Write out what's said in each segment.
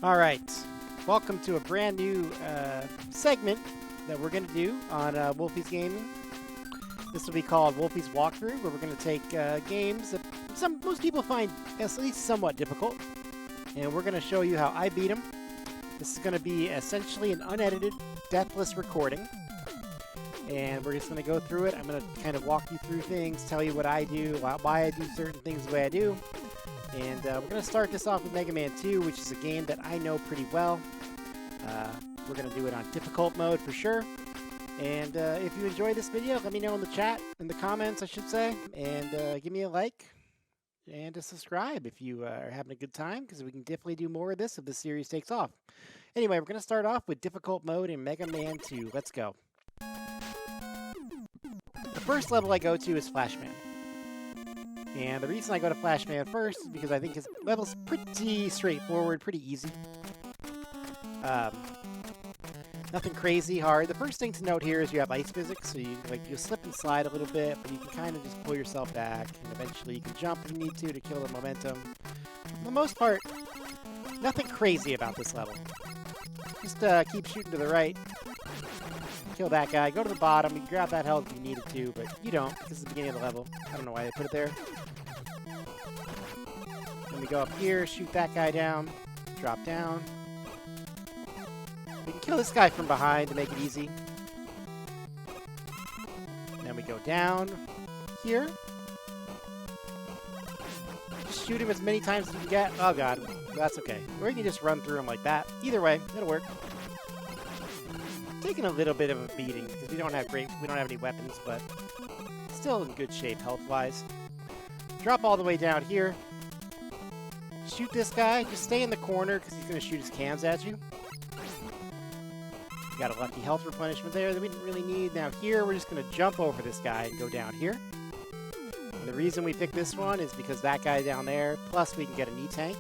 All right, welcome to a brand new segment that we're going to do on Wolfie's Gaming. This will be called Wolfie's Walkthrough, where we're going to take games that most people find at least somewhat difficult, and we're going to show you how I beat them. This is going to be essentially an unedited, deathless recording, and we're just going to go through it. I'm going to kind of walk you through things, tell you what I do, why I do certain things the way I do. And we're going to start this off with Megaman 2, which is a game that I know pretty well. We're going to do it on difficult mode for sure. And if you enjoy this video, let me know in the chat, in the comments I should say, and give me a like and a subscribe if you are having a good time, because we can definitely do more of this if the series takes off. Anyway, we're going to start off with difficult mode in Mega Man 2. Let's go. The first level I go to is Flashman. And the reason I go to Flashman first is because I think his level's pretty straightforward, pretty easy. Nothing crazy hard. The first thing to note here is you have ice physics, so you slip and slide a little bit, but you can kind of just pull yourself back, and eventually you can jump if you need to kill the momentum. For the most part, nothing crazy about this level. Just keep shooting to the right. Kill that guy, go to the bottom, you can grab that health if you needed to, but you don't, because it's the beginning of the level. I don't know why they put it there. Then we go up here, shoot that guy down, drop down. We can kill this guy from behind to make it easy. And then we go down here. Just shoot him as many times as you can get. Oh god, that's okay. Or you can just run through him like that. Either way, it'll work. Taking a little bit of a beating because we don't have any weapons, but still in good shape health-wise. Drop all the way down here. Shoot this guy. Just stay in the corner because he's going to shoot his cans at you. We got a lucky health replenishment there that we didn't really need. Now here, we're just going to jump over this guy and go down here. And the reason we picked this one is because that guy down there, plus we can get an E-tank.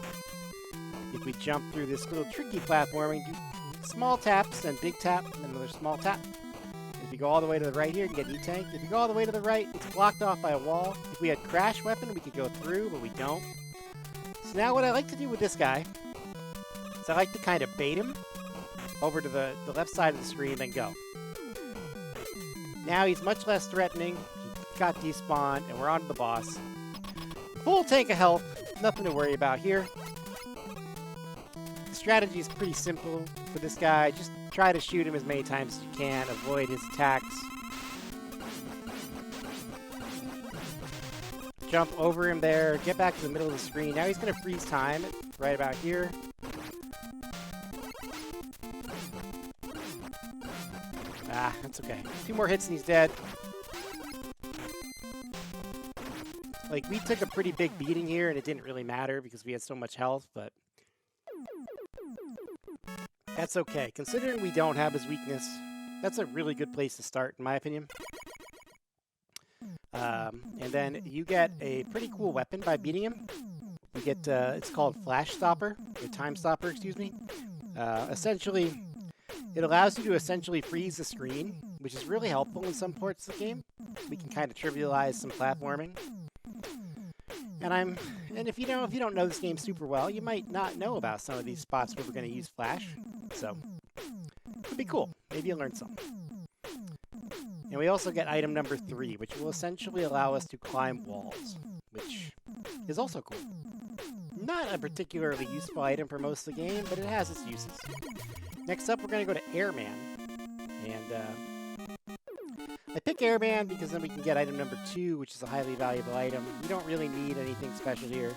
If we jump through this little tricky platforming, small taps, then big tap, and then another small tap. If you go all the way to the right here, you can get E-tank. If you go all the way to the right, it's blocked off by a wall. If we had crash weapon, we could go through, but we don't. So now what I like to do with this guy is I like to kind of bait him over to the left side of the screen, then go. Now he's much less threatening. He got despawned, and we're on to the boss. Full tank of health. Nothing to worry about here. The strategy is pretty simple for this guy. Just try to shoot him as many times as you can. Avoid his attacks. Jump over him there. Get back to the middle of the screen. Now he's going to freeze time right about here. Ah, that's okay. 2 more hits and he's dead. Like, we took a pretty big beating here and it didn't really matter because we had so much health, but that's okay. Considering we don't have his weakness, that's a really good place to start, in my opinion. And then you get a pretty cool weapon by beating him. You get, it's called Flash Stopper, or Time Stopper, excuse me. Essentially, it allows you to essentially freeze the screen, which is really helpful in some parts of the game. We can kind of trivialize some platforming. And if you don't know this game super well, you might not know about some of these spots where we're going to use Flash. So, it'll be cool. Maybe you'll learn something. And we also get item number 3, which will essentially allow us to climb walls, which is also cool. Not a particularly useful item for most of the game, but it has its uses. Next up, we're going to go to Airman. And I pick Airman because then we can get item number 2, which is a highly valuable item. We don't really need anything special here.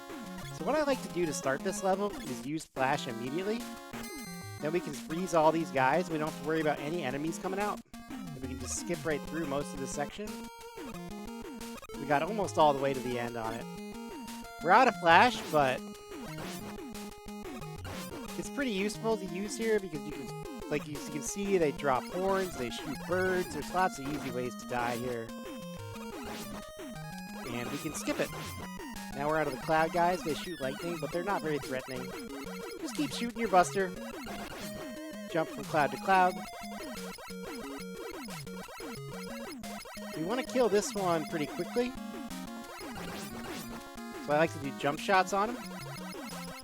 So what I like to do to start this level is use Flash immediately. Then we can freeze all these guys. We don't have to worry about any enemies coming out. And we can just skip right through most of this section. We got almost all the way to the end on it. We're out of Flash, but it's pretty useful to use here because you can, like you can see, they drop horns, they shoot birds. There's lots of easy ways to die here. And we can skip it. Now we're out of the cloud guys. They shoot lightning, but they're not very threatening. Just keep shooting your buster. Jump from cloud to cloud. We want to kill this one pretty quickly. So I like to do jump shots on him.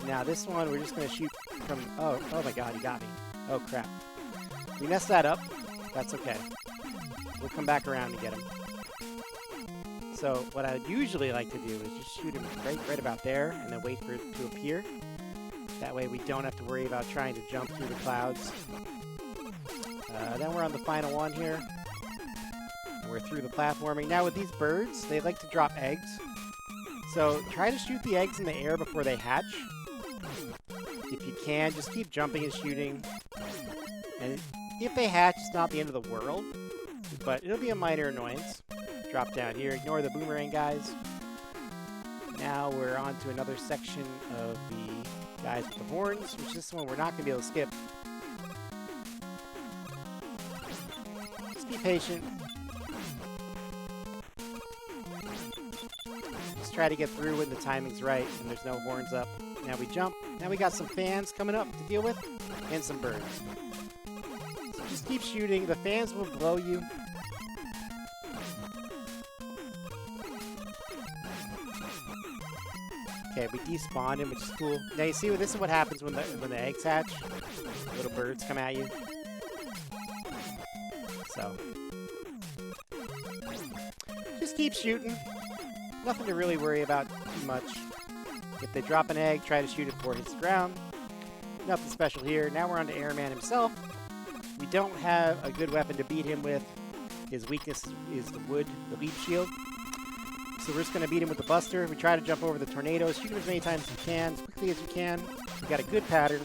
And Now this one, we're just going to shoot from... Oh my god, he got me. Oh crap. We messed that up. That's okay. We'll come back around and get him. So what I would usually like to do is just shoot him right about there and then wait for it to appear. That way we don't have to worry about trying to jump through the clouds. Then we're on the final one here. We're through the platforming. Now with these birds, they like to drop eggs. So try to shoot the eggs in the air before they hatch. If you can, just keep jumping and shooting. And if they hatch, it's not the end of the world, but it'll be a minor annoyance. Drop down here, ignore the boomerang guys. Now we're on to another section of the guys with the horns, which this one we're not going to be able to skip. Just be patient. Just try to get through when the timing's right and there's no horns up. Now we jump. Now we got some fans coming up to deal with, and some birds. So just keep shooting. The fans will blow you. Okay, we despawned him, which is cool. Now you see, this is what happens when the eggs hatch. Little birds come at you. So just keep shooting. Nothing to really worry about too much. If they drop an egg, try to shoot it before it hits the ground. Nothing special here. Now we're on to Airman himself. We don't have a good weapon to beat him with. His weakness is the leaf shield. So we're just going to beat him with the Buster. We try to jump over the tornadoes. Shoot him as many times as you can, as quickly as you can. We got a good pattern.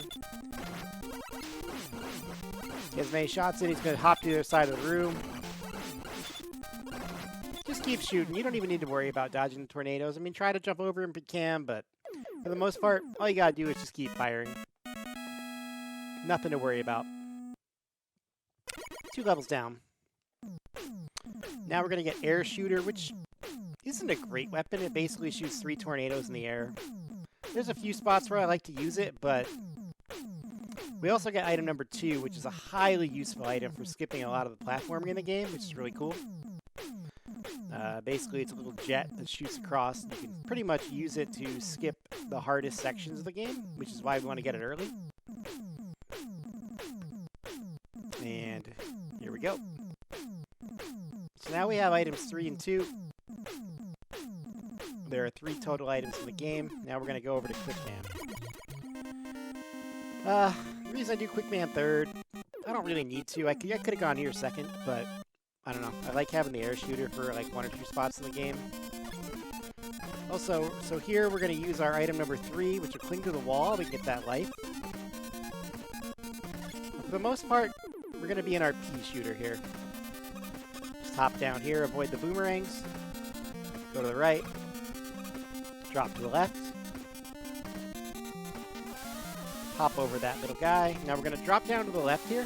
Get as many shots in. He's going to hop to the other side of the room. Just keep shooting. You don't even need to worry about dodging the tornadoes. I mean, try to jump over him if you can, but for the most part, all you got to do is just keep firing. Nothing to worry about. 2 levels down. Now we're going to get Air Shooter, which isn't a great weapon. It basically shoots 3 tornadoes in the air. There's a few spots where I like to use it, but we also get item number 2, which is a highly useful item for skipping a lot of the platforming in the game, which is really cool. Basically, it's a little jet that shoots across. You can pretty much use it to skip the hardest sections of the game, which is why we want to get it early. And here we go. So now we have items 3 and 2. There are 3 total items in the game. Now we're going to go over to Quickman. The reason I do Quickman third, I don't really need to. I could have gone here second, but I don't know. I like having the air shooter for like 1 or 2 spots in the game. Also, so here we're going to use our item number 3, which will cling to the wall. We get that life. For the most part, we're going to be in our pea shooter here. Just hop down here, avoid the boomerangs. Go to the right. Drop to the left. Hop over that little guy. Now we're going to drop down to the left here.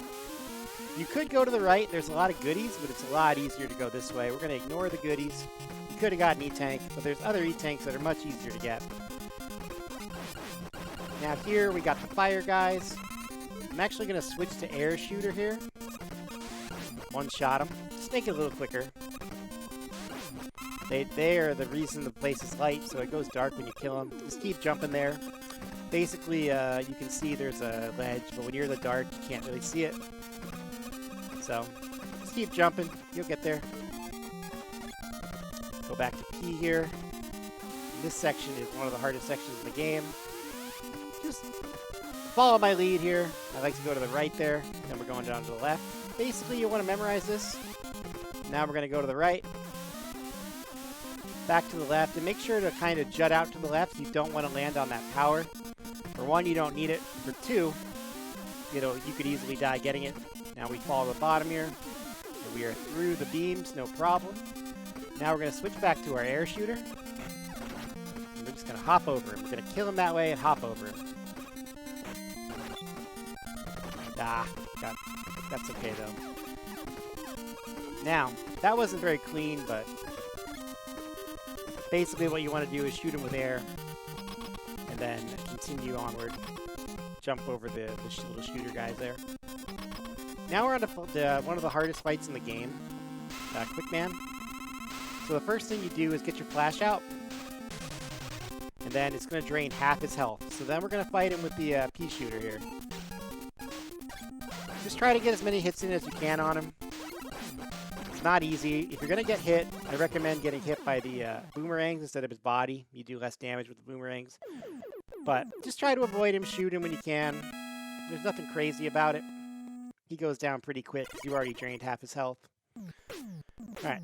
You could go to the right. There's a lot of goodies, but it's a lot easier to go this way. We're going to ignore the goodies. You could have got an E-Tank, but there's other E-Tanks that are much easier to get. Now here we got the fire guys. I'm actually going to switch to air shooter here. One-shot them. Just make it a little quicker. They are the reason the place is light, so it goes dark when you kill them. Just keep jumping there. Basically, you can see there's a ledge, but when you're in the dark, you can't really see it. So, just keep jumping. You'll get there. Go back to P here. This section is one of the hardest sections in the game. Just follow my lead here. I like to go to the right there. Then we're going down to the left. Basically, you want to memorize this. Now we're going to go to the right. Back to the left. And make sure to kind of jut out to the left. You don't want to land on that power. For 1, you don't need it. For 2, you could easily die getting it. Now we follow the bottom here. And we are through the beams, no problem. Now we're going to switch back to our air shooter. And we're just going to hop over him. We're going to kill him that way and hop over him. Ah, that's okay though. Now, that wasn't very clean, but basically what you want to do is shoot him with air. And then continue onward. Jump over the little shooter guys there. Now we're on to one of the hardest fights in the game, Quickman. So the first thing you do is get your flash out. And then it's going to drain half his health. So then we're going to fight him with the pea shooter here. Just try to get as many hits in as you can on him. It's not easy. If you're going to get hit, I recommend getting hit by the boomerangs instead of his body. You do less damage with the boomerangs. But just try to avoid him, shoot him when you can. There's nothing crazy about it. He goes down pretty quick because you already drained half his health. Alright.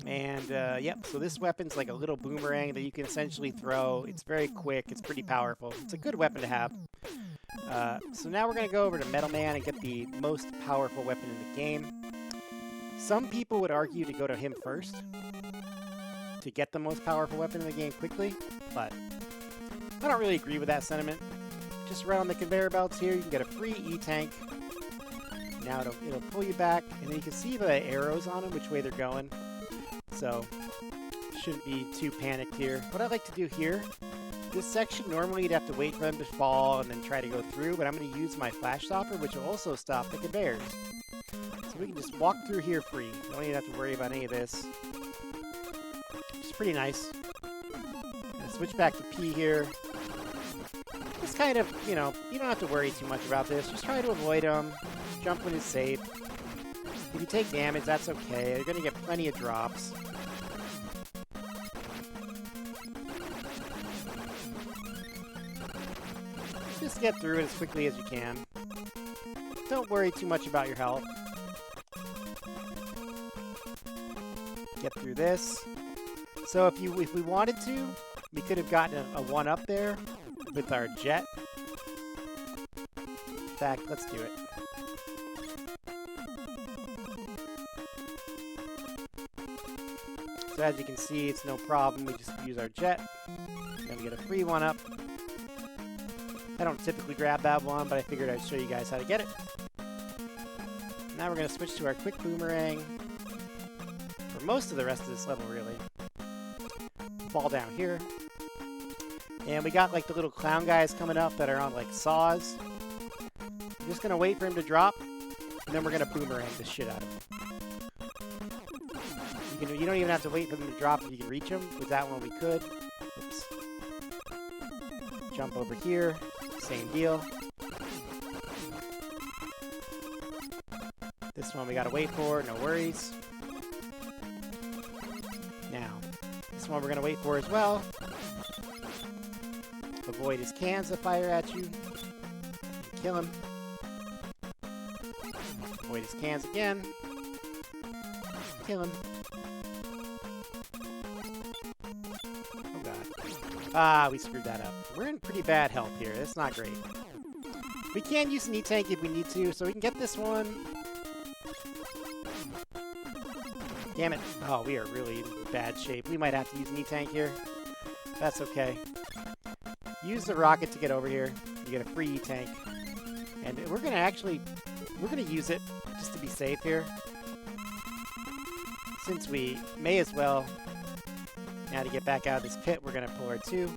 And, yep, so this weapon's like a little boomerang that you can essentially throw. It's very quick. It's pretty powerful. It's a good weapon to have. So now we're going to go over to Megaman and get the most powerful weapon in the game. Some people would argue to go to him first to get the most powerful weapon in the game quickly, but I don't really agree with that sentiment. Just run on the conveyor belts here. You can get a free E-tank. Now it'll pull you back, and then you can see the arrows on them, which way they're going. So, shouldn't be too panicked here. What I like to do here, this section, normally you'd have to wait for them to fall and then try to go through, but I'm going to use my flash stopper, which will also stop the conveyors. So we can just walk through here free. Don't even have to worry about any of this. It's pretty nice. Switch back to P here. Just kind of, you know, you don't have to worry too much about this. Just try to avoid them. Jump when it's safe. If you take damage, that's okay. You're going to get plenty of drops. Just get through it as quickly as you can. Don't worry too much about your health. Get through this. So if we wanted to, we could have gotten a 1-up there with our jet. In fact, let's do it. So as you can see, it's no problem. We just use our jet. Then we get a free 1-up. I don't typically grab that one, but I figured I'd show you guys how to get it. Now we're going to switch to our quick boomerang for most of the rest of this level, really. Fall down here. And we got like the little clown guys coming up that are on like saws. I'm just going to wait for him to drop, and then we're going to boomerang the shit out of him. You don't even have to wait for them to drop if you can reach them. With that one we could. Oops. Jump over here. Same deal. This one we gotta wait for, no worries. Now, this one we're gonna wait for as well. Avoid his cans that fire at you. Kill him. Avoid his cans again. Kill him. Oh god. Ah, we screwed that up. We're in pretty bad health here. That's not great. We can use an E-tank if we need to, so we can get this one. Damn it. Oh, we are really in bad shape. We might have to use an E-tank here. That's okay. Use the rocket to get over here. You get a free E-tank. And we're going to use it just to be safe here. Since we may as well. Now to get back out of this pit, we're going to pull our 2.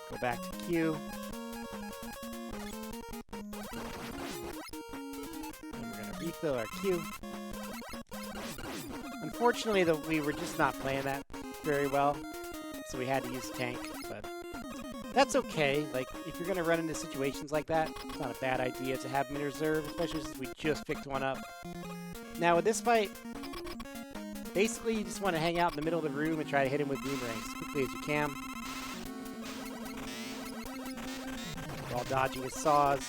Go back to Q. And we're going to refill our Q. Unfortunately, we were just not playing that very well, so we had to use a tank, but that's okay. Like, if you're going to run into situations like that, it's not a bad idea to have them in reserve, especially since we just picked one up. Now, with this fight, basically, you just want to hang out in the middle of the room and try to hit him with boomerangs as quickly as you can. While dodging his saws.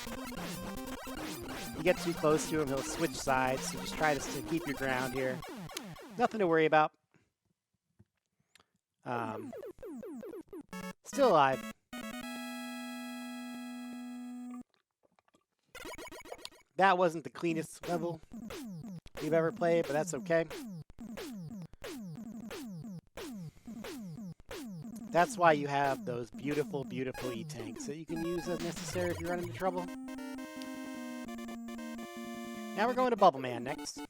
You get too close to him, he'll switch sides, so just try to keep your ground here. Nothing to worry about. Still alive. That wasn't the cleanest level we've ever played, but that's okay. That's why you have those beautiful, beautiful E-tanks that you can use as necessary if you run into trouble. Now we're going to Bubbleman next.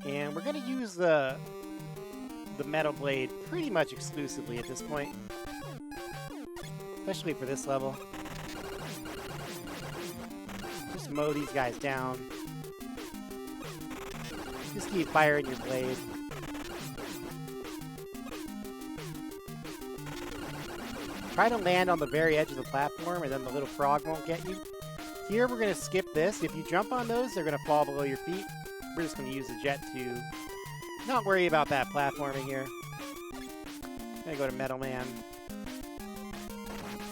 And we're going to use the Metal Blade pretty much exclusively at this point. Especially for this level. Just mow these guys down. Just keep firing your blade. Try to land on the very edge of the platform, and then the little frog won't get you. Here, we're going to skip this. If you jump on those, they're going to fall below your feet. We're just going to use the jet to not worry about that platforming here. Gonna go to Metal Man.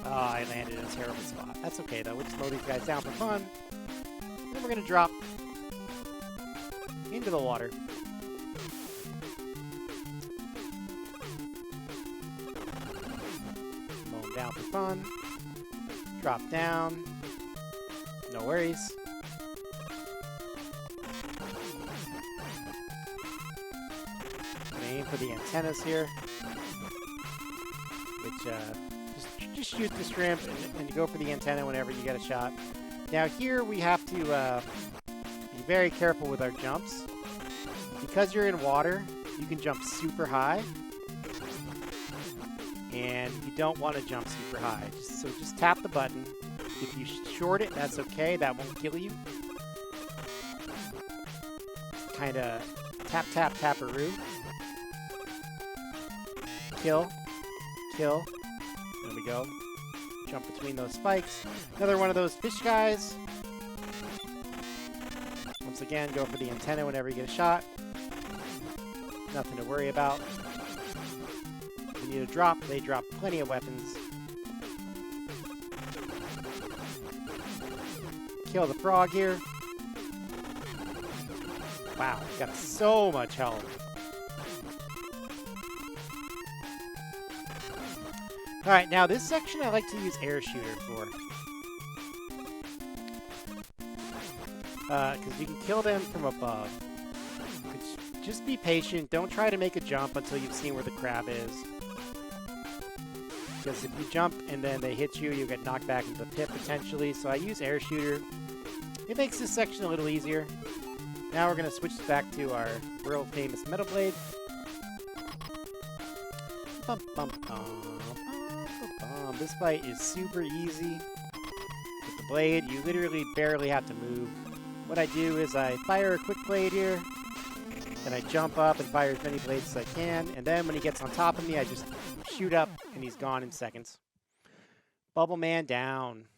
Oh, I landed in a terrible spot. That's okay, though. We'll just slow these guys down for fun. Then we're going to drop into the water. Slow them down for fun. Drop down. No worries. Aim for the antennas here, which just shoot the shrimp and you go for the antenna whenever you get a shot. Now here we have to be very careful with our jumps. Because you're in water, you can jump super high, and you don't want to jump super high. So just tap the button. If you short it, that's okay. That won't kill you. Kind of tap, tap, tap-a-roo. Kill. Kill. There we go. Jump between those spikes. Another one of those fish guys. Once again, go for the antenna whenever you get a shot. Nothing to worry about. You need a drop. They drop plenty of weapons. Kill the frog here. Wow, got so much health. Alright, now this section I like to use air shooter for. Because you can kill them from above. Just be patient. Don't try to make a jump until you've seen where the crab is. Because if you jump and then they hit you, you'll get knocked back into the pit potentially. So I use air shooter. It makes this section a little easier. Now we're going to switch back to our world famous metal blade. Bum, bum, bum, bum. This fight is super easy. With the blade, you literally barely have to move. What I do is I fire a quick blade here. Then I jump up and fire as many blades as I can. And then when he gets on top of me, I just shoot up and he's gone in seconds. Bubbleman down.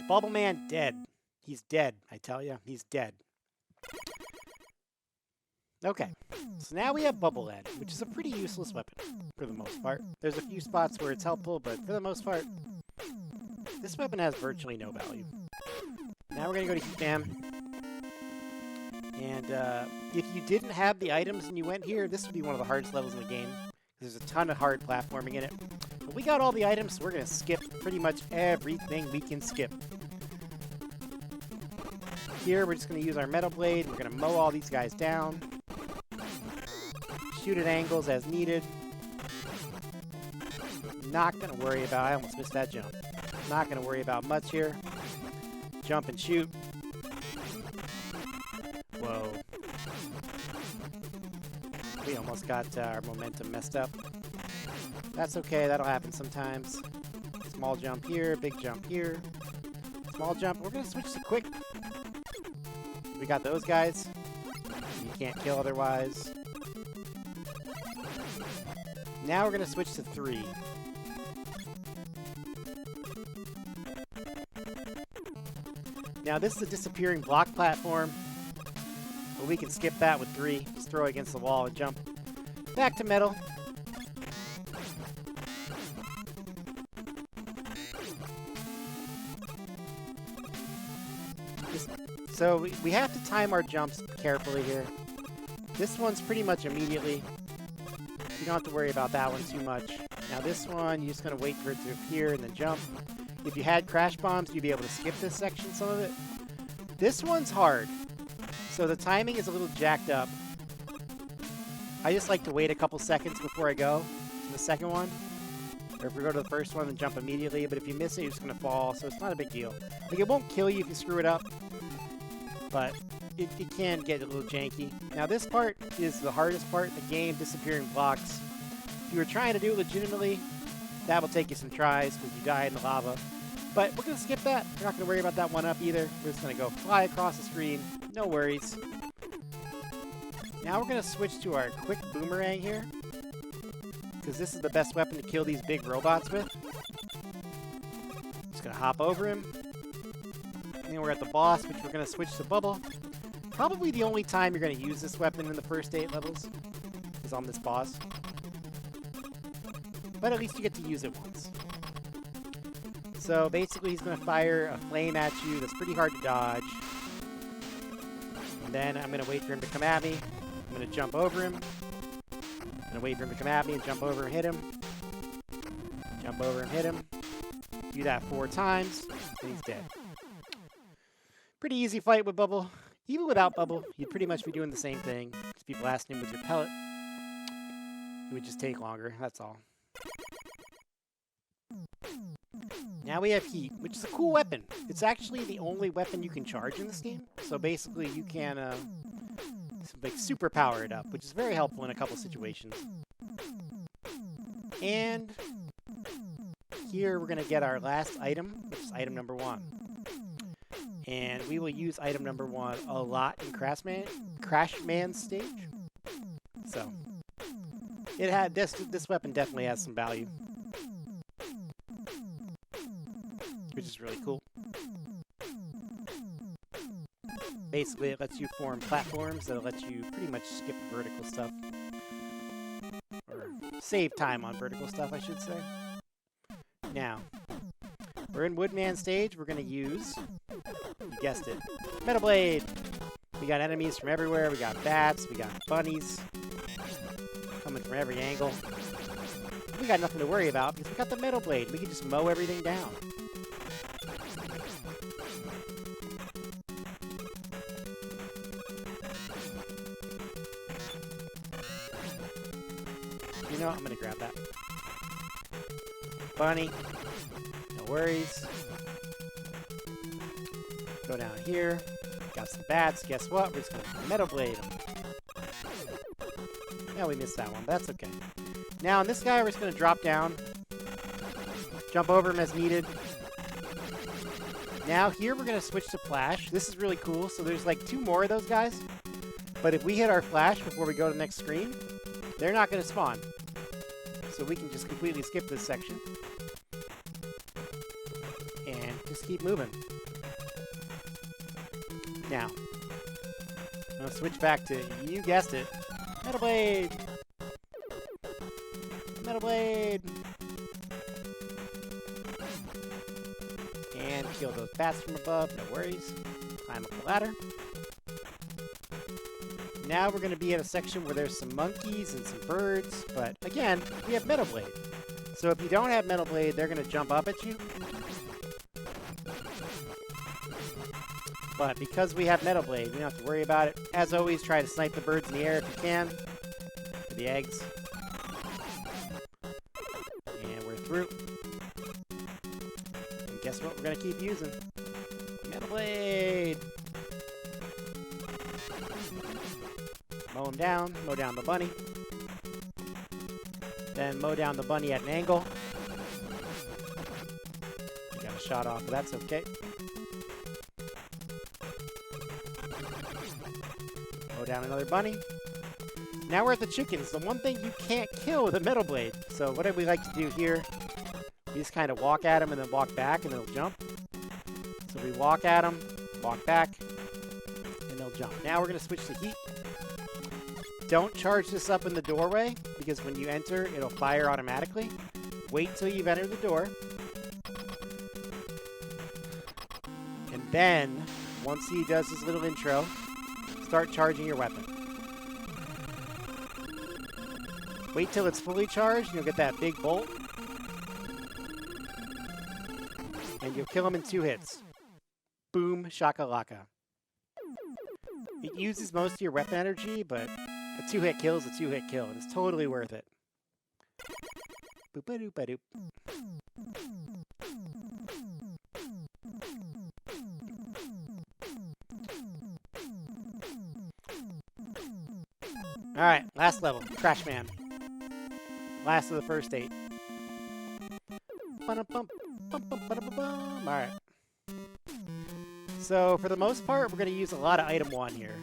Bubbleman dead. He's dead, I tell you. He's dead. Okay, so now we have Bubbleman, which is a pretty useless weapon, for the most part. There's a few spots where it's helpful, but for the most part, this weapon has virtually no value. Now we're going to go to Heatman. And if you didn't have the items and you went here, this would be one of the hardest levels in the game. There's a ton of hard platforming in it. But we got all the items, so we're going to skip pretty much everything we can skip. Here, we're just going to use our metal blade. We're going to mow all these guys down. Shoot at angles as needed. Not going to worry about... I almost missed that jump. Not going to worry about much here. Jump and shoot. Whoa. We almost got our momentum messed up. That's okay. That'll happen sometimes. Small jump here. Big jump here. Small jump. We're going to switch to quick. We got those guys. You can't kill otherwise. Now we're going to switch to 3. Now this is a disappearing block platform. But we can skip that with 3. Just throw it against the wall and jump. Back to metal. So we have to time our jumps carefully here. This one's pretty much immediately. You don't have to worry about that one too much. Now this one, you're just going to wait for it to appear and then jump. If you had crash bombs, you'd be able to skip this section, some of it. This one's hard. So the timing is a little jacked up. I just like to wait a couple seconds before I go to the second one. Or if we go to the first one and jump immediately. But if you miss it, you're just going to fall. So it's not a big deal. Like, it won't kill you if you screw it up. But it can get a little janky. Now this part is the hardest part in the game, disappearing blocks. If you were trying to do it legitimately, that will take you some tries because you die in the lava. But we're going to skip that. We're not going to worry about that one up either. We're just going to go fly across the screen. No worries. Now we're going to switch to our quick boomerang here, because this is the best weapon to kill these big robots with. Just going to hop over him. And then we're at the boss, which we're going to switch to Bubble. Probably the only time you're going to use this weapon in the first 8 levels is on this boss. But at least you get to use it once. So basically he's going to fire a flame at you that's pretty hard to dodge. And then I'm going to wait for him to come at me. I'm going to jump over him. I'm going to wait for him to come at me and jump over and hit him. Jump over and hit him. Do that 4 times, and he's dead. Pretty easy fight with Bubble. Even without Bubble, you'd pretty much be doing the same thing. Just be blasting him with your pellet. It would just take longer, that's all. Now we have Heat, which is a cool weapon. It's actually the only weapon you can charge in this game. So basically you can like superpower it up, which is very helpful in a couple situations. And here we're going to get our last item, which is item number 1. And we will use item number 1 a lot in Crashman's stage. So it had this weapon definitely has some value, which is really cool. Basically, it lets you form platforms that let you pretty much skip vertical stuff. Or save time on vertical stuff, I should say. Now, we're in Woodman stage. We're going to use, you guessed it, Metal Blade. We got enemies from everywhere. We got bats. We got bunnies coming from every angle. We got nothing to worry about because we got the Metal Blade. We can just mow everything down. You know, I'm going to grab that. Bunny. No worries. Go down here. Got some bats. Guess what? We're just going to Metal Blade them. Yeah, we missed that one, but that's okay. Now, on this guy, we're just going to drop down. Jump over him as needed. Now, here we're going to switch to Flash. This is really cool. So there's like 2 more of those guys. But if we hit our Flash before we go to the next screen, they're not going to spawn. So we can just completely skip this section. And just keep moving. Now, I'm going to switch back to, you guessed it, Metal Blade! Metal Blade! And kill those bats from above, no worries. Climb up the ladder. Now we're going to be at a section where there's some monkeys and some birds, but again, we have Metal Blade. So if you don't have Metal Blade, they're going to jump up at you. But because we have Metal Blade, we don't have to worry about it. As always, try to snipe the birds in the air if you can. For the eggs. And we're through. And guess what we're going to keep using? Metal Blade! Mow him down. Mow down the bunny. Then mow down the bunny at an angle. Got a shot off, but that's okay. Mow down another bunny. Now we're at the chickens. The one thing you can't kill with a Metal Blade. So what do we like to do here? We just kind of walk at them and then walk back and they'll jump. So we walk at them, walk back, and they'll jump. Now we're going to switch to Heat. Don't charge this up in the doorway, because when you enter, it'll fire automatically. Wait till you've entered the door. And then, once he does his little intro, start charging your weapon. Wait till it's fully charged, and you'll get that big bolt. And you'll kill him in 2 hits. Boom, shakalaka. It uses most of your weapon energy, but a 2-hit kill is a 2-hit kill. It's totally worth it. Boop-a-doop-a-doop. Alright, last level. Crashman. Last of the first 8. Alright. So, for the most part, we're going to use a lot of item 1 here.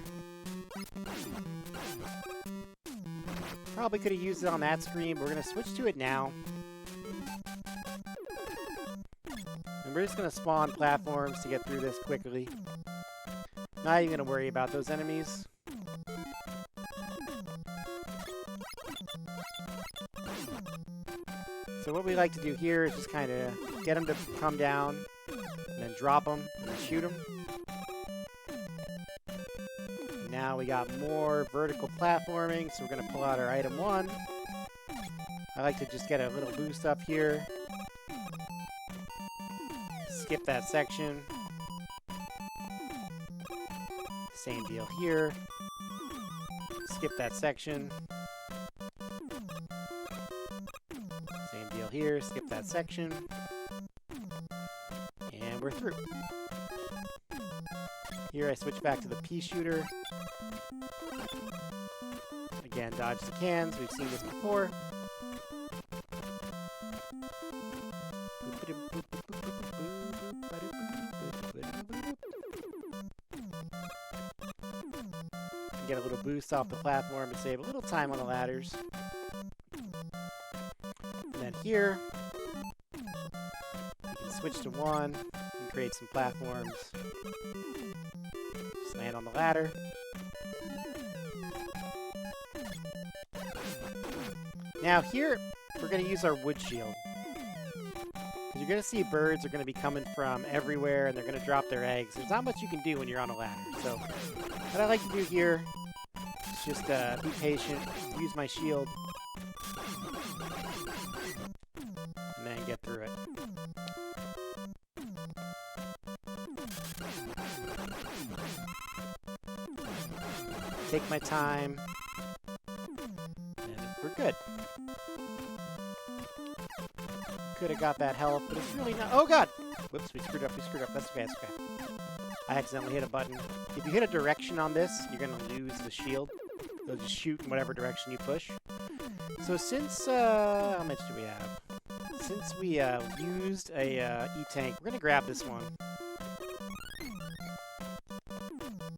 Probably could have used it on that screen, but we're going to switch to it now. And we're just going to spawn platforms to get through this quickly. Not even going to worry about those enemies. So what we like to do here is just kind of get them to come down, and then drop them, and then shoot them. Now we got more vertical platforming, so we're going to pull out our item 1. I like to just get a little boost up here. Skip that section. Same deal here. Skip that section. Same deal here. Skip that section. And we're through. Here I switch back to the pea shooter. Again, dodge the cans. We've seen this before. Get a little boost off the platform to save a little time on the ladders. And then here, you can switch to 1 and create some platforms. Just land on the ladder. Now here, we're going to use our wood shield. Because you're going to see birds are going to be coming from everywhere and they're going to drop their eggs. There's not much you can do when you're on a ladder. So what I like to do here is just be patient, use my shield, and then get through it. Take my time, and we're good. Could have got that health, but it's really not. Oh god! Whoops, we screwed up. That's okay, that's okay. I accidentally hit a button. If you hit a direction on this, you're going to lose the shield. It'll just shoot in whatever direction you push. So since, how much do we have? Since we used a E-tank, we're going to grab this one.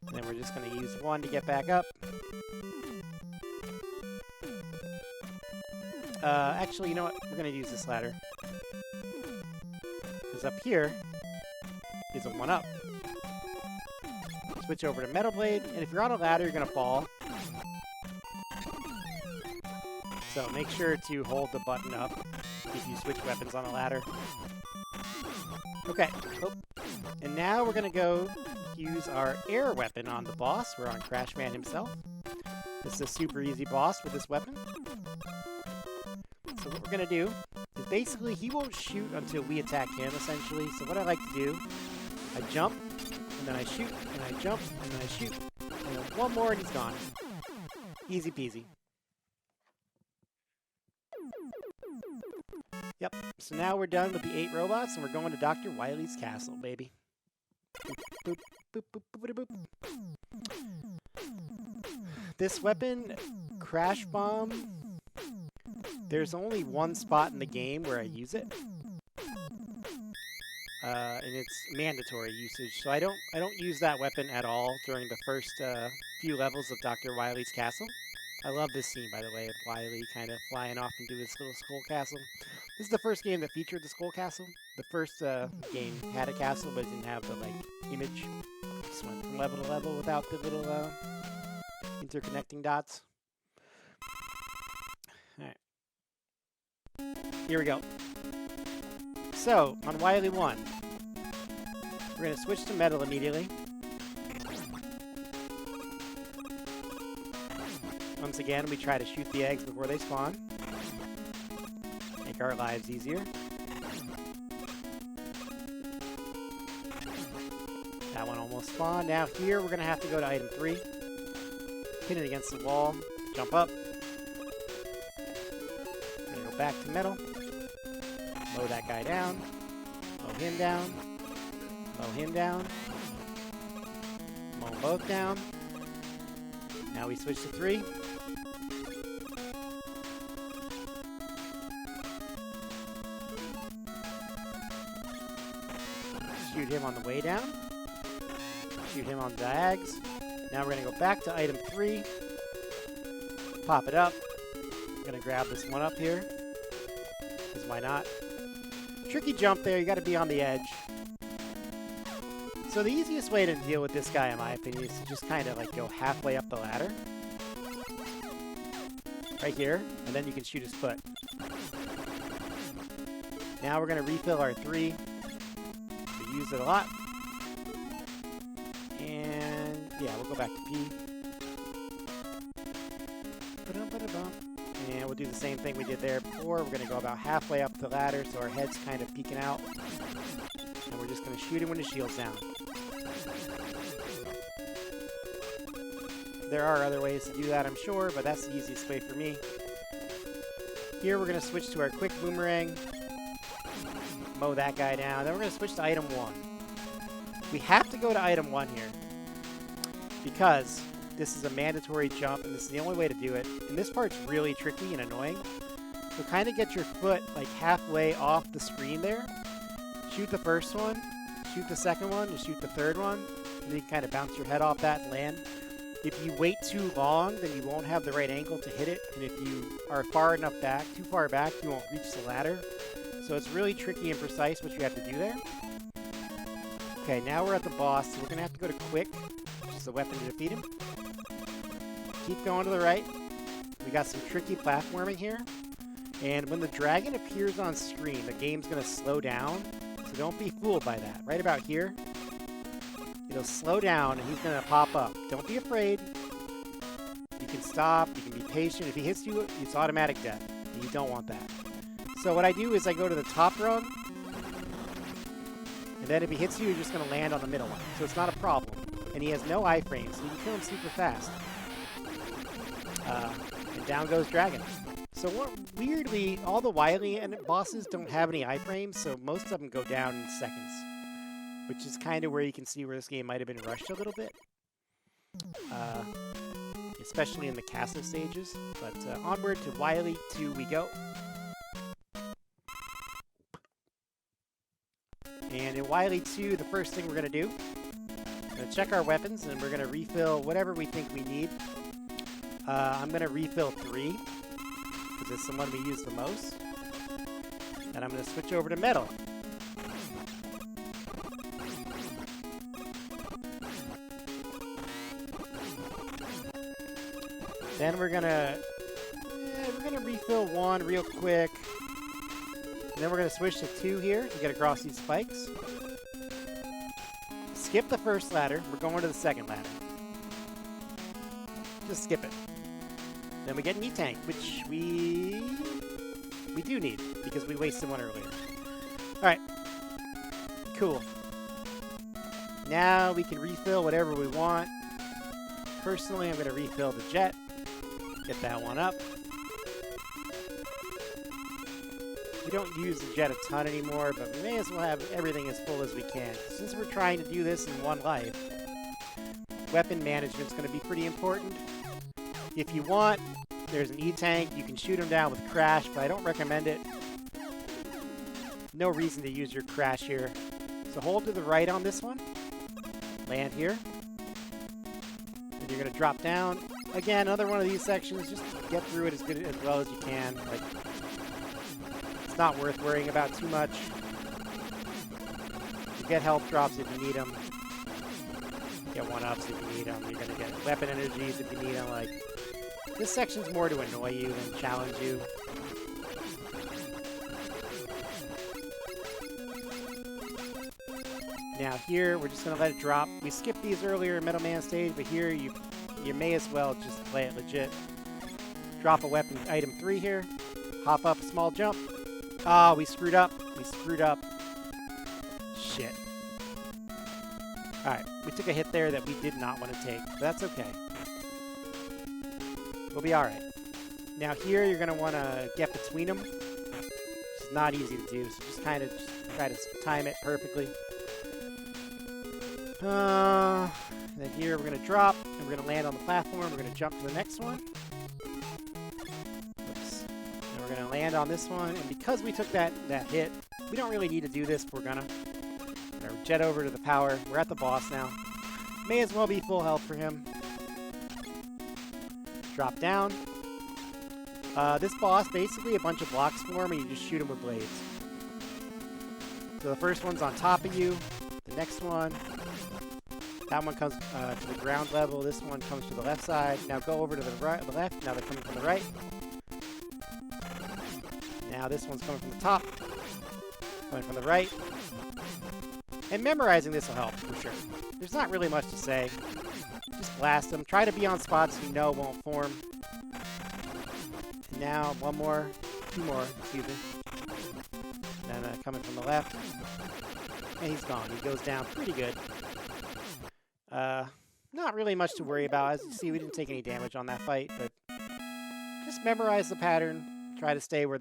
And then we're just going to use 1 to get back up. Actually, you know what? We're going to use this ladder. Because up here is a 1-up. Switch over to Metal Blade, and if you're on a ladder, you're going to fall. So make sure to hold the button up if you switch weapons on a ladder. Okay. Oh. And now we're going to go use our air weapon on the boss. We're on Flashman himself. This is a super easy boss with this weapon. So what we're going to do is basically he won't shoot until we attack him, essentially. So what I like to do, I jump, and then I shoot, and I jump, and then I shoot. And then 1 more and he's gone. Easy peasy. Yep, so now we're done with the 8 robots, and we're going to Dr. Wily's castle, baby. Boop, boop, boop, boop, boop, boop. This weapon, Crash Bomb, there's only 1 spot in the game where I use it. And it's mandatory usage, so I don't use that weapon at all during the first few levels of Dr. Wily's castle. I love this scene, by the way, of Wily kind of flying off into his little skull castle. This is the first game that featured the skull castle. The first game had a castle, but it didn't have the image. Just went from level to level without the little interconnecting dots. All right, here we go. So on Wily 1, we're going to switch to metal immediately. Once again, we try to shoot the eggs before they spawn. Make our lives easier. That one almost spawned. Now here, we're going to have to go to item 3. Pin it against the wall. Jump up. We're going to go back to metal. Mow that guy down. Mow him down. Mow him down. Mow them both down. Now we switch to 3. Shoot him on the way down. Shoot him on the diags. Now we're going to go back to item 3. Pop it up. gonna grab this one up here. Because why not? Tricky jump there, you gotta be on the edge. So the easiest way to deal with this guy, in my opinion, is to just kind of like go halfway up the ladder. Right here, and then you can shoot his foot. Now we're gonna refill our 3. We use it a lot. And yeah, we'll go back to P. And we'll do the same thing we did there before. We're going to go about halfway up the ladder so our head's kind of peeking out. And we're just going to shoot him when his shield's down. There are other ways to do that, I'm sure, but that's the easiest way for me. Here we're going to switch to our quick boomerang. Mow that guy down. Then we're going to switch to item 1. We have to go to item 1 here. Because this is a mandatory jump, and this is the only way to do it. And this part's really tricky and annoying. So kind of get your foot like halfway off the screen there. Shoot the first one, shoot the second one, and shoot the third one. And then you kind of bounce your head off that and land. If you wait too long, then you won't have the right angle to hit it. And if you are far enough back, too far back, you won't reach the ladder. So it's really tricky and precise what you have to do there. Okay, now we're at the boss, so we're going to have to go to Quick, which is a weapon to defeat him. Keep going to the right. We got some tricky platforming here. And when the dragon appears on screen, the game's going to slow down. So don't be fooled by that. Right about here, it'll slow down and he's going to pop up. Don't be afraid. You can stop. You can be patient. If he hits you, it's automatic death. And you don't want that. So what I do is I go to the top rung. And then if he hits you, you're just going to land on the middle one. So it's not a problem. And he has no iframes, so you can kill him super fast. And down goes Dragon. So weirdly, all the Wily bosses don't have any iframes, so most of them go down in seconds. Which is kind of where you can see where this game might have been rushed a little bit. Especially in the castle stages. But onward to Wily 2 we go. And in Wily 2, the first thing we're going to do, we're going to check our weapons, and we're going to refill whatever we think we need. I'm going to refill 3, because it's the one we use the most. And I'm going to switch over to metal. Then we're going to refill 1 real quick. And then we're going to switch to 2 here to get across these spikes. Skip the first ladder. We're going to the second ladder. Just skip it. Then we get an E-Tank, which we do need, because we wasted one earlier. Alright. Cool. Now we can refill whatever we want. Personally, I'm going to refill the jet. Get that one up. We don't use the jet a ton anymore, but we may as well have everything as full as we can. Since we're trying to do this in one life, weapon management's going to be pretty important. If you want, there's an E-Tank. You can shoot him down with Crash, but I don't recommend it. No reason to use your Crash here. So hold to the right on this one. Land here. And you're going to drop down. Again, another one of these sections. Just get through it as well as you can. Like, it's not worth worrying about too much. You get health drops if you need them. Get 1-ups if you need them. You're going to get weapon energies if you need them. Like, this section's more to annoy you than challenge you. Now here, we're just going to let it drop. We skipped these earlier in Metal Man stage, but here you may as well just play it legit. Drop a weapon, item 3 here. Hop up a small jump. Ah, we screwed up. We screwed up. Shit. Alright, we took a hit there that we did not want to take, but that's okay. We'll be alright. Now here, you're going to want to get between them. It's not easy to do, so just kind of try to time it perfectly. Then here, we're going to drop, and we're going to land on the platform. We're going to jump to the next one. Oops. And we're going to land on this one, and because we took that hit, we don't really need to do this, but we're going to jet over to the power. We're at the boss now. May as well be full health for him. Drop down. This boss, basically a bunch of blocks form and you just shoot them with blades. So the first one's on top of you. The next one, that one comes to the ground level. This one comes to the left side. Now go over to the right, the left. Now they're coming from the right. Now this one's coming from the top. Coming from the right. And memorizing this will help, for sure. There's not really much to say. Just blast them. Try to be on spots you know won't form. And now, one more. Two more, excuse me. Then coming from the left. And he's gone. He goes down pretty good. Not really much to worry about. As you see, we didn't take any damage on that fight, but just memorize the pattern. Try to stay where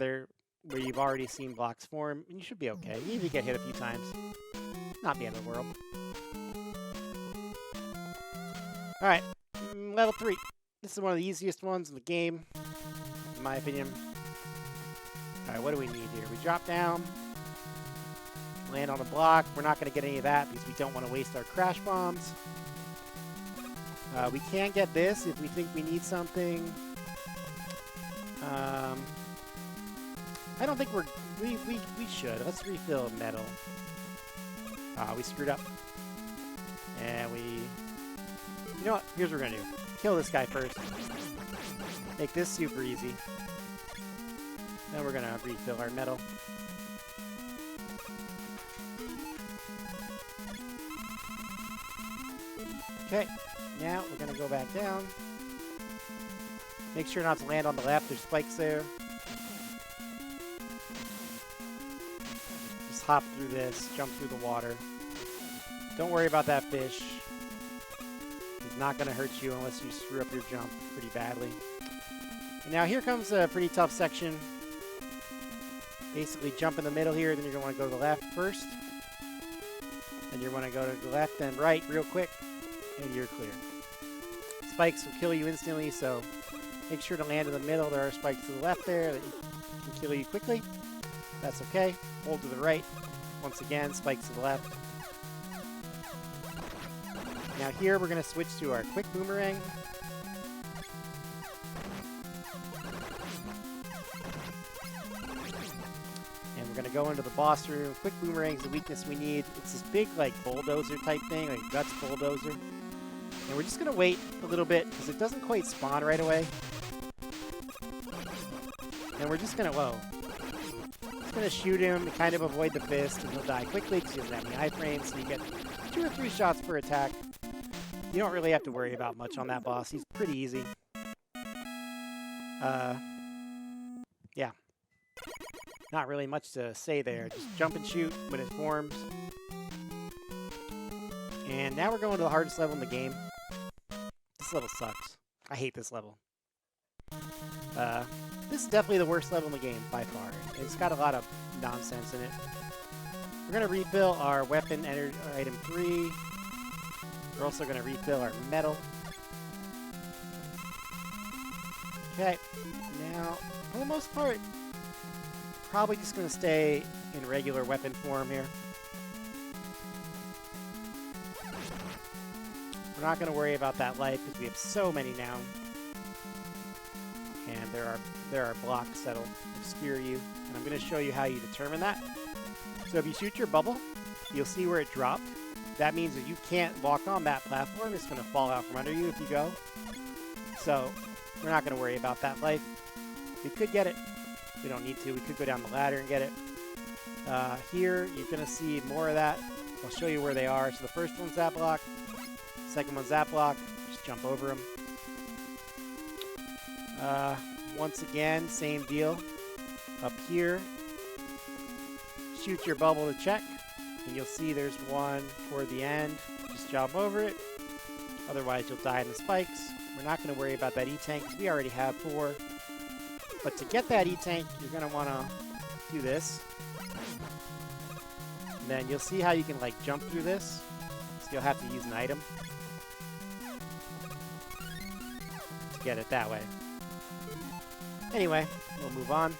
you've already seen blocks form, and you should be okay. You need to get hit a few times. Not the end of the world. Alright, level 3. This is one of the easiest ones in the game, in my opinion. Alright, what do we need here? We drop down, land on a block. We're not going to get any of that because we don't want to waste our crash bombs. We can get this if we think we need something. I don't think we should. Let's refill metal. We screwed up. And you know what? Here's what we're gonna do. Kill this guy first. Make this super easy. Then we're gonna refill our metal. Okay, now we're gonna go back down. Make sure not to land on the left, there's spikes there. Just hop through this, jump through the water. Don't worry about that fish. He's not gonna hurt you unless you screw up your jump pretty badly. And now here comes a pretty tough section. Basically jump in the middle here, then you're gonna wanna go to the left first. Then you're gonna go to the left and right real quick. And you're clear. Spikes will kill you instantly, so make sure to land in the middle. There are spikes to the left there that can kill you quickly. That's okay. Hold to the right. Once again, spikes to the left. Now here we're going to switch to our quick boomerang. And we're going to go into the boss room. Quick boomerang's the weakness we need. It's this big like bulldozer type thing, like guts bulldozer. And we're just going to wait a little bit because it doesn't quite spawn right away. And we're just going to, just going to shoot him to kind of avoid the fist, and he'll die quickly because he doesn't have any iframes, so you get 2 or 3 shots per attack. You don't really have to worry about much on that boss. He's pretty easy. Yeah. Not really much to say there. Just jump and shoot when it forms. And now we're going to the hardest level in the game. This level sucks. I hate this level. This is definitely the worst level in the game, by far. It's got a lot of nonsense in it. We're going to refill our weapon item 3. We're also going to refill our metal. Okay. Now, for the most part, probably just going to stay in regular weapon form here. We're not going to worry about that life because we have so many now. And there are blocks that'll obscure you. And I'm going to show you how you determine that. So if you shoot your bubble, you'll see where it dropped. That means that you can't walk on that platform. It's going to fall out from under you if you go. So we're not going to worry about that life. We could get it. We don't need to. We could go down the ladder and get it. Here, you're going to see more of that. I'll show you where they are. So the first one's that block. Second one's that block. Just jump over them. Once again, same deal. Up here, shoot your bubble to check. And you'll see there's one toward the end. Just jump over it. Otherwise, you'll die in the spikes. We're not going to worry about that E-tank because we already have 4. But to get that E-tank, you're going to want to do this. And then you'll see how you can like jump through this. So you'll have to use an item to get it that way. Anyway, we'll move on.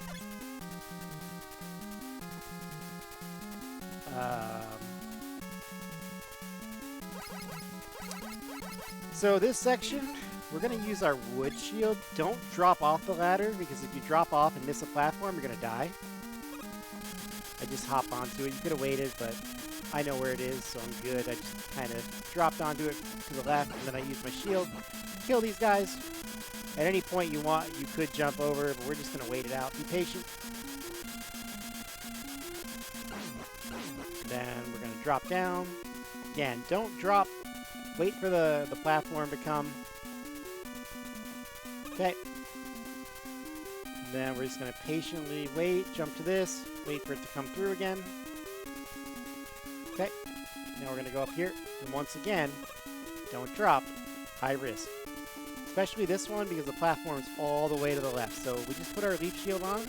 So this section we're going to use our wood shield. Don't drop off the ladder, because if you drop off and miss a platform, you're going to die. I just hop onto it. You could have waited, but I know where it is, so I'm good. I just kind of dropped onto it to the left, and then I used my shield. Kill these guys. At any point you want, you could jump over, but we're just going to wait it out. Be patient. Then we're going to drop down. Again, don't drop. Wait for the platform to come. Okay. Then we're just going to patiently wait, jump to this, wait for it to come through again. Okay. Now we're going to go up here. And once again, don't drop. High risk. Especially this one, because the platform's all the way to the left. So we just put our leaf shield on.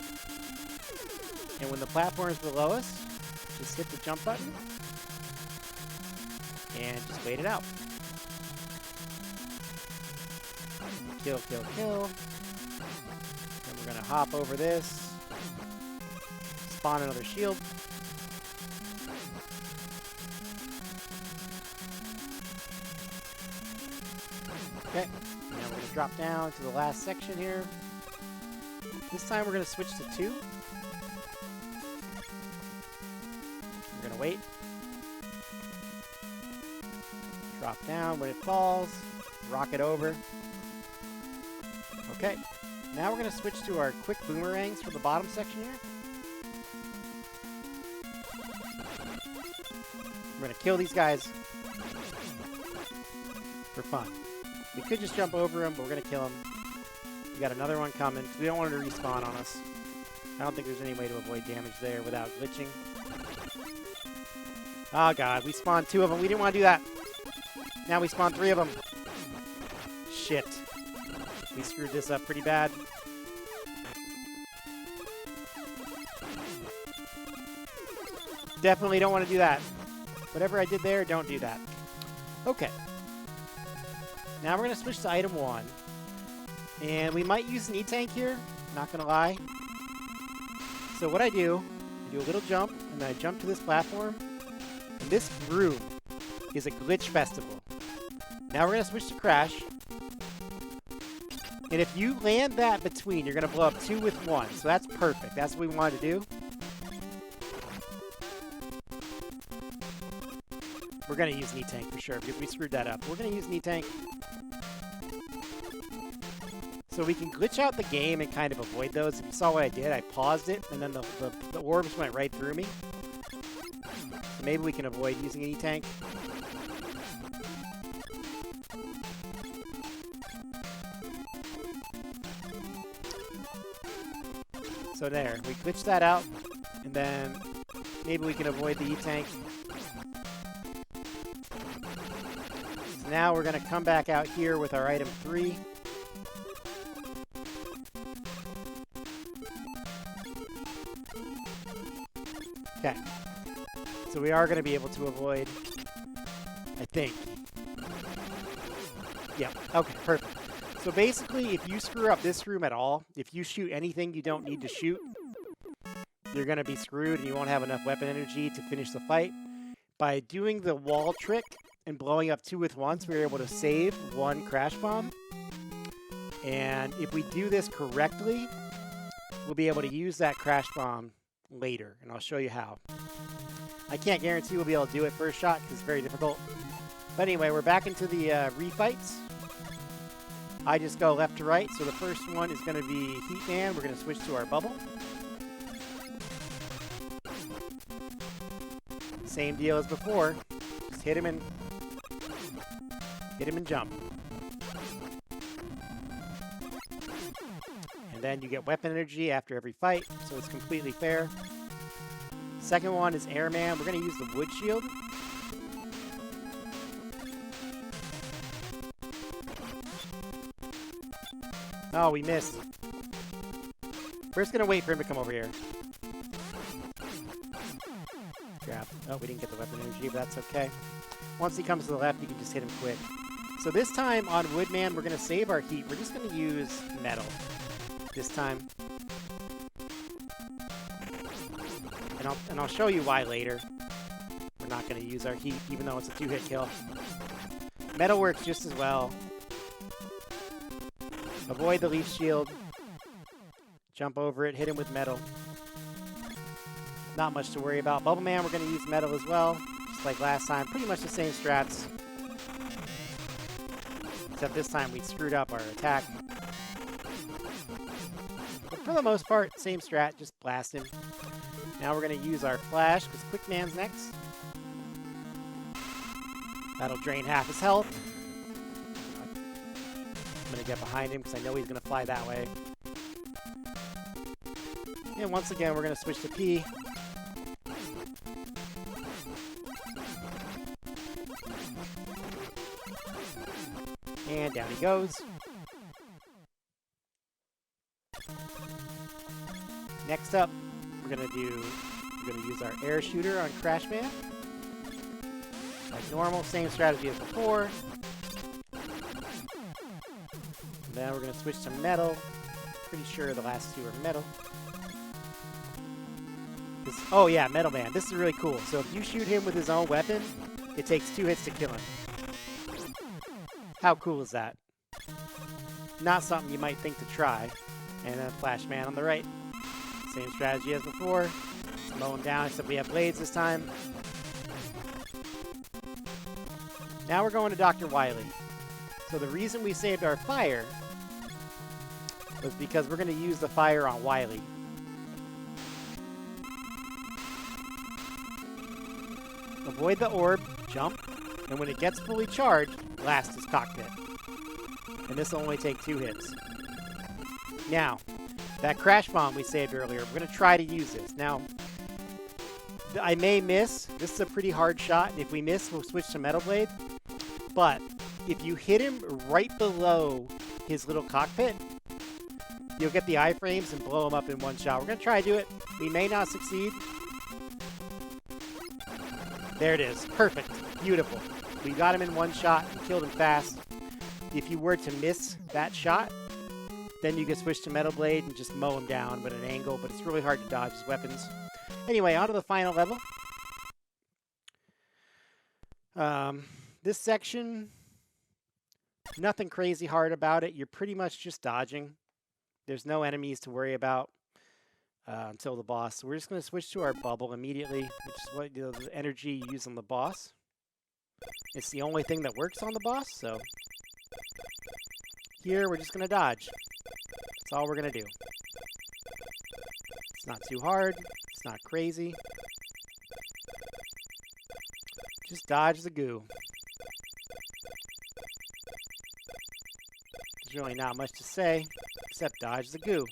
And when the platform's below us, just hit the jump button. And just wait it out. Kill, kill, kill. Then we're going to hop over this. Spawn another shield. Okay. Now we're going to drop down to the last section here. This time we're going to switch to 2. We're going to wait. Drop down when it falls. Rock it over. Okay. Now we're going to switch to our quick boomerangs for the bottom section here. We're going to kill these guys for fun. We could just jump over them, but we're going to kill them. We got another one coming. We don't want it to respawn on us. I don't think there's any way to avoid damage there without glitching. Oh god, we spawned 2 of them. We didn't want to do that. Now we spawned 3 of them. Shit. We screwed this up pretty bad. Definitely don't want to do that. Whatever I did there, don't do that. Okay. Now we're going to switch to item 1. And we might use an E-Tank here. Not going to lie. So what I do a little jump, and then I jump to this platform. And this room is a glitch festival. Now we're going to switch to Crash. And if you land that between, you're going to blow up 2 with 1. So that's perfect. That's what we wanted to do. We're going to use an E-Tank for sure, because we screwed that up. We're going to use an E-Tank. So we can glitch out the game and kind of avoid those. If you saw what I did, I paused it, and then the orbs went right through me. So maybe we can avoid using an E-Tank. So there, we glitched that out, and then maybe we can avoid the E-Tank. So now we're going to come back out here with our item 3. Okay. So we are going to be able to avoid, I think. Yeah, okay, perfect. So basically, if you screw up this room at all, if you shoot anything you don't need to shoot, you're going to be screwed and you won't have enough weapon energy to finish the fight. By doing the wall trick and blowing up 2 with 1, we were able to save 1 crash bomb. And if we do this correctly, we'll be able to use that crash bomb later, and I'll show you how. I can't guarantee we'll be able to do it first shot because it's very difficult. But anyway, we're back into the refights. I just go left to right, so the first one is going to be Heatman. We're going to switch to our bubble. Same deal as before. Just hit him and jump. And then you get weapon energy after every fight, so it's completely fair. Second one is Airman. We're going to use the wood shield. Oh, we missed. We're just going to wait for him to come over here. Grab. Oh, we didn't get the weapon energy, but that's okay. Once he comes to the left, you can just hit him quick. So this time on Woodman, we're going to save our heat. We're just going to use metal this time. And I'll show you why later. We're not going to use our heat, even though it's a 2-hit kill. Metal works just as well. Avoid the leaf shield. Jump over it, hit him with metal. Not much to worry about. Bubbleman, we're going to use metal as well. Just like last time. Pretty much the same strats. Except this time we screwed up our attack. But for the most part, same strat. Just blast him. Now we're going to use our flash because Quickman's next. That'll drain half his health. I'm going to get behind him because I know he's going to fly that way. And once again, we're going to switch to P. And down he goes. Next up, we're gonna use our air shooter on Flashman. Like normal, same strategy as before. And then we're gonna switch to metal. Pretty sure the last two are metal. Oh yeah, Metal Man. This is really cool. So if you shoot him with his own weapon, it takes 2 hits to kill him. How cool is that? Not something you might think to try. And then Flashman on the right. Same strategy as before. Just mow him down, except we have blades this time. Now we're going to Dr. Wily. So the reason we saved our fire was because we're going to use the fire on Wily. Avoid the orb, jump, and when it gets fully charged, blast his cockpit. And this will only take 2 hits. Now, that crash bomb we saved earlier, we're going to try to use this. Now, I may miss. This is a pretty hard shot. If we miss, we'll switch to Metal Blade. But if you hit him right below his little cockpit, you'll get the iframes and blow him up in one shot. We're going to try to do it. We may not succeed. There it is. Perfect. Beautiful. We got him in one shot and killed him fast. If you were to miss that shot, then you can switch to Metal Blade and just mow him down at an angle, but it's really hard to dodge his weapons. Anyway, on to the final level. This section, nothing crazy hard about it. You're pretty much just dodging. There's no enemies to worry about until the boss. So we're just going to switch to our bubble immediately, which is what the energy you use on the boss. It's the only thing that works on the boss, so here we're just going to dodge. That's all we're going to do. It's not too hard. It's not crazy. Just dodge the goo. There's really not much to say, except dodge the goo.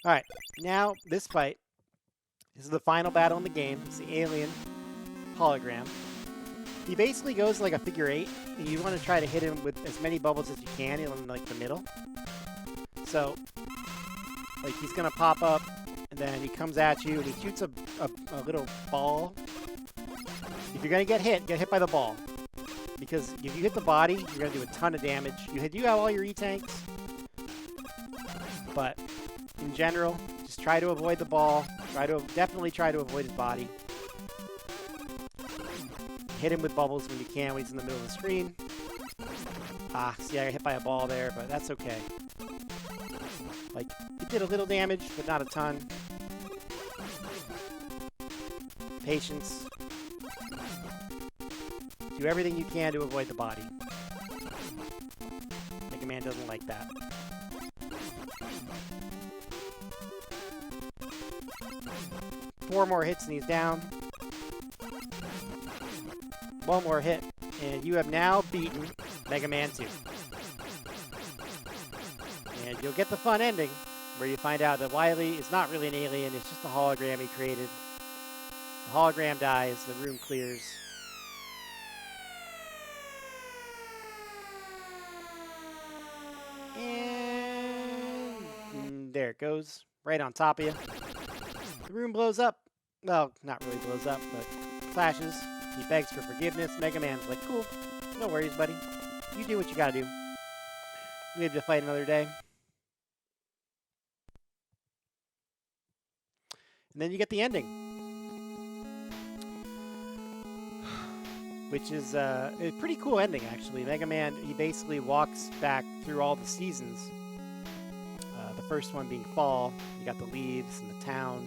Alright, now this fight. This is the final battle in the game. It's the alien hologram. He basically goes like a figure 8, and you want to try to hit him with as many bubbles as you can in like the middle. So, like he's going to pop up, and then he comes at you, and he shoots a little ball. If you're going to get hit by the ball. Because if you hit the body, you're going to do a ton of damage. You do have all your E-tanks, but in general, just try to avoid the ball. Definitely try to avoid his body. Hit him with bubbles when you can when he's in the middle of the screen. Ah, see, I got hit by a ball there, but that's okay. Like, it did a little damage, but not a ton. Patience. Do everything you can to avoid the body. Megaman doesn't like that. Four more hits and he's down. One more hit, and you have now beaten Mega Man 2. And you'll get the fun ending, where you find out that Wily is not really an alien, it's just a hologram he created. The hologram dies, the room clears. And there it goes, right on top of you. The room blows up. Well, not really blows up, but flashes. He begs for forgiveness. Mega Man's like, cool, no worries, buddy. You do what you gotta do. Live to fight another day. And then you get the ending. Which is a pretty cool ending, actually. Mega Man, he basically walks back through all the seasons first one being fall. You got the leaves and the town.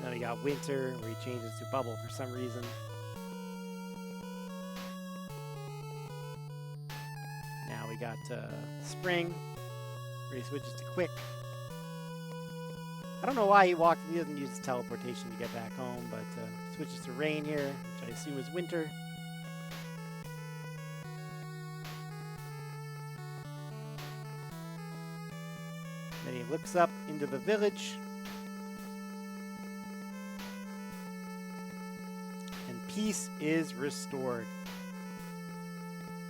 Then we got winter, where he changes to bubble for some reason. Now we got spring, where he switches to quick. I don't know why he doesn't use teleportation to get back home, but switches to rain here, which I assume is winter. Then he looks up into the village. And peace is restored.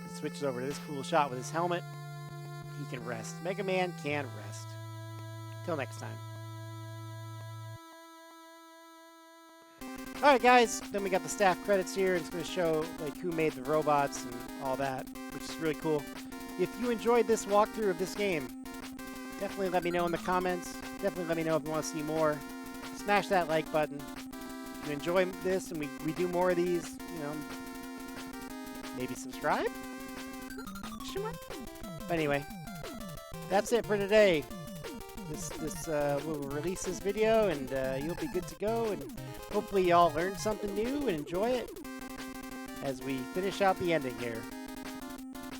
He switches over to this cool shot with his helmet. He can rest. Megaman can rest. Till next time. Alright guys, then we got the staff credits here. It's going to show like who made the robots and all that, which is really cool. If you enjoyed this walkthrough of this game, definitely let me know in the comments. Definitely let me know if you want to see more. Smash that like button. If you enjoy this and we do more of these, you know, maybe subscribe? But anyway, that's it for today. We'll release this video and you'll be good to go, and hopefully y'all learned something new and enjoy it as we finish out the ending here.